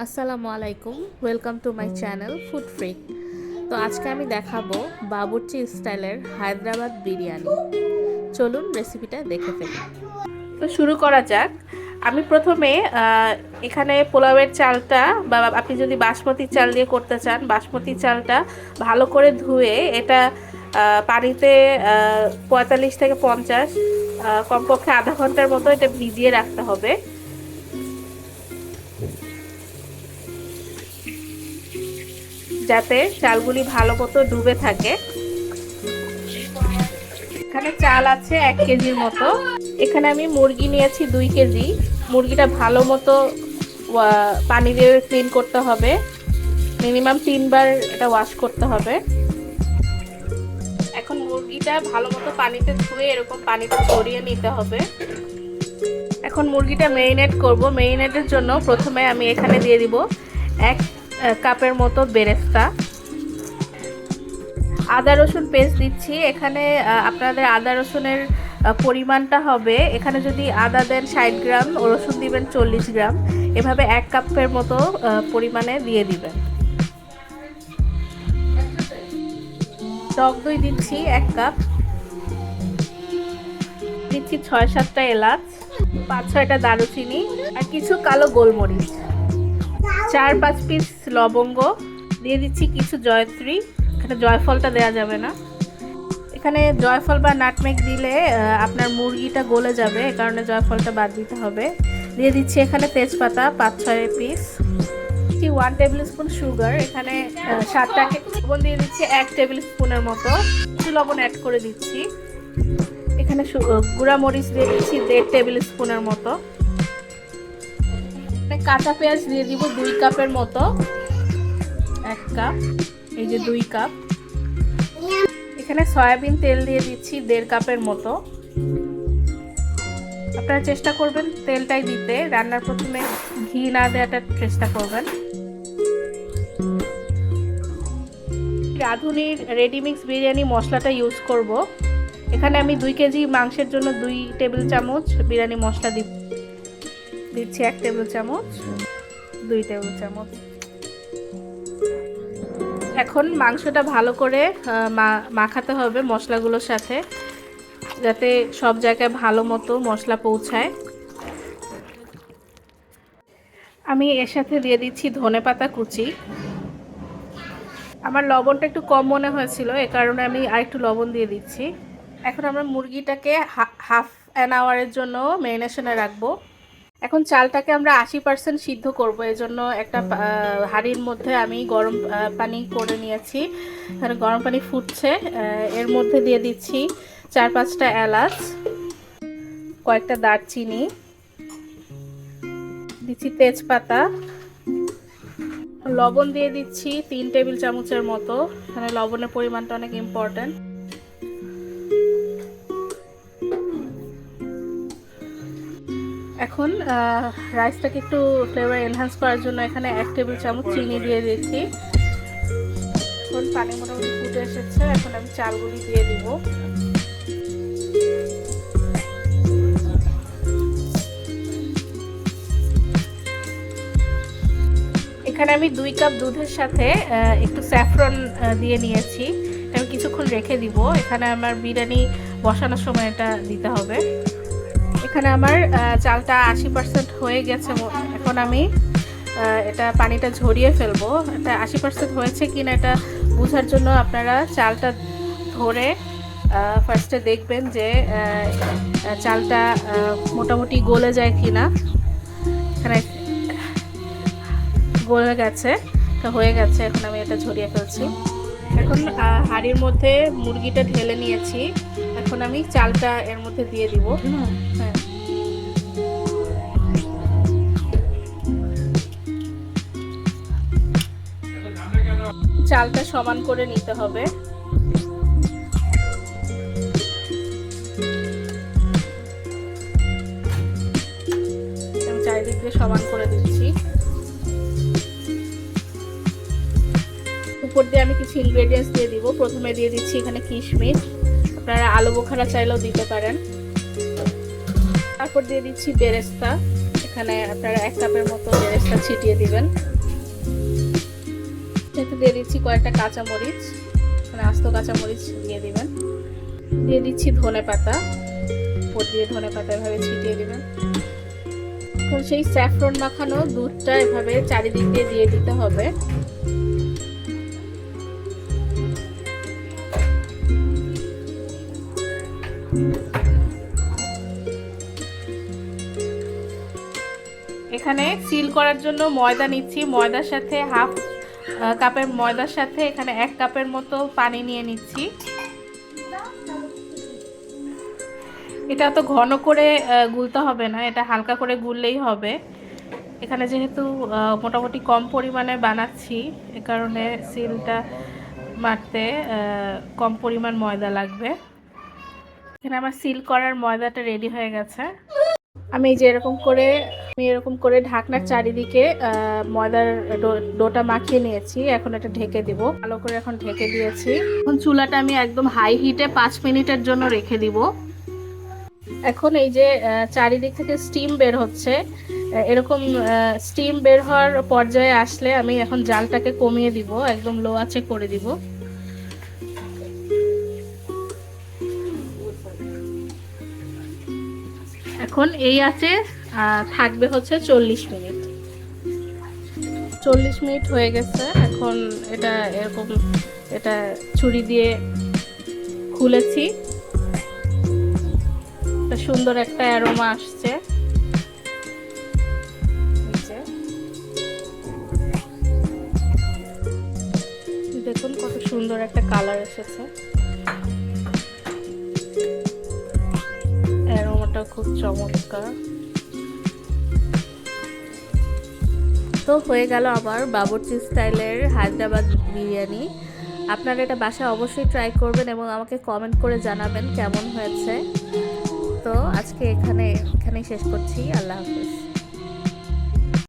আসসালামু আলাইকুম, welcome to my channel food freak. তো আজকে আমি দেখাবো বাবুর্চি স্টাইলের হায়দ্রাবাদ বিরিয়ানি। চলুন রেসিপিটা দেখে ফেলি। তো শুরু করা যাক। আমি প্রথমে এখানে পোলাওয়ের চালটা, বা আপনি যদি বাসমতি চাল দিয়ে করতে চান, বাসমতি চালটা ভালো করে ধুয়ে এটা পানিতে 45 থেকে 50 কমপক্ষে আধা ঘন্টার মতো এটা ভিজিয়ে রাখতে হবে, যাতে চালগুলি ভালো মতো ডুবে থাকে। এখানে চাল আছে 1 কেজির মতো। এখানে আমি মুরগি নিয়েছি 2 কেজি। মুরগিটা ভালো মতো পানি দিয়ে ক্লিন করতে হবে, মিনিমাম 3 বার এটা ওয়াশ করতে হবে। এখন মুরগিটা ভালো মতো পানিতে ধুয়ে এরকম পানিতে ছড়িয়ে নিতে হবে। এখন মুরগিটা মেরিনেট করব। মেরিনেটের জন্য প্রথমে আমি এখানে দিয়ে দিব 1 কাপের মতো বেরেস্তা। আদা রসুন পেস্ট দিচ্ছি এখানে। আপনাদের আদা রসুনের পরিমাণটা হবে, এখানে যদি আদা দেন 60 গ্রাম ও রসুন দিবেন 40 গ্রাম, এভাবে 1 কাপের মতো পরিমাণে দিয়ে দিবেন। টক দই দিচ্ছি 1 কাপ। দিচ্ছি 6-7টা এলাচ, 5-6টা দারুচিনি আর কিছু কালো গোলমরিচ, 4-5 পিস লবঙ্গ দিয়ে দিচ্ছি, কিছু জয়ত্রী। এখানে জয়ফলটা দেওয়া যাবে না। এখানে জয়ফল বা নাটমেগ দিলে আপনার মুরগিটা গলে যাবে, এই কারণে জয়ফলটা বাদ দিতে হবে। দিয়ে দিচ্ছি এখানে তেজপাতা 5-6 পিস, 1 টেবিল স্পুন সুগার, এখানে 7টাকে লবণ দিয়ে দিচ্ছি 1 টেবিল স্পুনের মতো, একটু লবণ অ্যাড করে দিচ্ছি। এখানে গুঁড়া মরিচ দিয়ে দিচ্ছি 1.5 টেবিল স্পুনের মতো। কাঁচা পেঁয়াজ দিয়ে দিব 2 কাপের মতো, 1 কাপ, এই যে 2 কাপ। এখানে সয়াবিন তেল দিয়ে দিচ্ছি 1.5 কাপের মতো। আপনারা চেষ্টা করবেন তেলটাই দিতে, রান্নার প্রথমে ঘি না দেওয়াটার চেষ্টা করবেন। রাঁধুনির রেডিমিক্স বিরিয়ানি মশলাটা ইউজ করব। এখানে আমি 2 কেজি মাংসের জন্য 2 টেবিল চামচ বিরিয়ানি মশলা দিচ্ছি, 1 টেবিল চামচ, 2 টেবিল চামচ। এখন মাংসটা ভালো করে মাখাতে হবে মশলাগুলোর সাথে, যাতে সব জায়গায় ভালো মতো মশলা পৌঁছায়। আমি এর সাথে দিয়ে দিচ্ছি ধনেপাতা কুচি। আমার লবণটা একটু কম মনে হয়েছিল, এ কারণে আমি আরেকটু লবণ দিয়ে দিচ্ছি। এখন আমরা মুরগিটাকে হাফ অ্যান আওয়ারের জন্য ম্যারিনেশনে রাখবো। এখন চালটাকে আমরা 80% সিদ্ধ করব, এজন্য একটা হাঁড়ির মধ্যে আমি গরম পানি করে নিয়েছি। এখানে গরম পানি ফুটছে, এর মধ্যে দিয়ে দিচ্ছি 4-5টা এলাচ, কয়েকটা দারচিনি, দিচ্ছি তেজপাতা, লবণ দিয়ে দিচ্ছি 3 টেবিল চামচের মতো। এখানে লবণের পরিমাণটা অনেক ইম্পর্ট্যান্ট। এখন রাইসটাকে একটু ফ্লেভার এনহান্স করার জন্য এখানে 1 টেবিল চামচ চিনি দিয়ে দিচ্ছি। এখন পানি মোটামুটি ফুটে এসেছে, এখন আমি চালগুলি দিয়ে দিব। এখানে আমি 2 কাপ দুধের সাথে একটু স্যাফরন দিয়ে নিয়েছি, আমি কিছুক্ষণ রেখে দিব। এখানে আমার বিরিয়ানি বসানোর সময় এটা দিতে হবে। এখানে আমার চালটা 80% হয়ে গেছে। এখন আমি এটা পানিটা ঝরিয়ে ফেলবো। এটা 80% হয়েছে কিনা এটা বোঝার জন্য আপনারা চালটা ধরে ফার্স্টে দেখবেন যে চালটা মোটামুটি গলে যায় কিনা। এখানে গলে গেছে, এটা হয়ে গেছে। এখন আমি এটা ঝরিয়ে ফেলছি। এখন হাঁড়ির মধ্যে মুরগিটা ঢেলে নিয়েছি, এখন আমি চালটা এর মধ্যে দিয়ে দিব। হ্যাঁ, চালটা সমান করে নিতে হবে। আমি চারিদিক দিয়ে সমান করে দিচ্ছি। উপর দিয়ে আমি কিছু ইনগ্রেডিয়েন্টস দিয়ে দিব। প্রথমে দিয়ে দিচ্ছি এখানে কিশমিশ, আপনারা আলু বোখারা চাইলেও দিতে পারেন। তারপর দিয়ে দিচ্ছি বেরেস্তা, এখানে আপনারা 1 কাপের মতো বেরেস্তা ছিটিয়ে দিবেন। এতে দিয়ে দিচ্ছি কয়েকটা কাঁচামরিচ, মানে আস্ত কাঁচামরিচ দিয়ে দিবেন। দিয়ে দিচ্ছি ধনেপাতা, উপর দিয়ে ধনেপাতা এভাবে ছিটিয়ে দিবেন। এখন সেই স্যাফরন মাখানো দুধটা এভাবে চারিদিক দিয়ে দিয়ে দিতে হবে। এখানে সিল করার জন্য ময়দা নিচ্ছি। ময়দার সাথে হাফ কাপের ময়দার সাথে এখানে 1 কাপের মতো পানি নিয়ে নিচ্ছি। এটা তো ঘন করে গুলতে হবে না, এটা হালকা করে গুললেই হবে। এখানে যেহেতু মোটামুটি কম পরিমাণে বানাচ্ছি, এ কারণে সিলটা মারতে কম পরিমাণ ময়দা লাগবে। এখানে আমার সিল করার ময়দাটা রেডি হয়ে গেছে। আমি এরকম করে ঢাকনার চারিদিকে ময়দার ডোটা মাখিয়ে নিয়েছি। এখন এটা ঢেকে দিব, ভালো করে এখন ঢেকে দিয়েছি। এখন চুলাটা আমি একদম হাই হিটে 5 মিনিটের জন্য রেখে দিব। এখন এই যে চারিদিক থেকে স্টিম বের হচ্ছে, এরকম স্টিম বের হওয়ার পর্যায়ে আসলে আমি এখন জালটাকে কমিয়ে দিব, একদম লো আঁচে করে দিব। এখন এই আছে থাকবে হচ্ছে 40 মিনিট। 40 মিনিট হয়ে গেছে। এখন এটা এরকম ছুরি দিয়ে খুলেছি, সুন্দর একটা অ্যারোমা আসছে। দেখুন কত সুন্দর একটা কালার এসেছে, অ্যারোমাটা খুব চমৎকার। তো হয়ে গেল আবার বাবুর্চি স্টাইলের হায়দ্রাবাদ বিরিয়ানি। আপনারা এটা বাসায় অবশ্যই ট্রাই করবেন এবং আমাকে কমেন্ট করে জানাবেন কেমন হয়েছে। তো আজকে এখানেই শেষ করছি। আল্লাহ হাফেজ।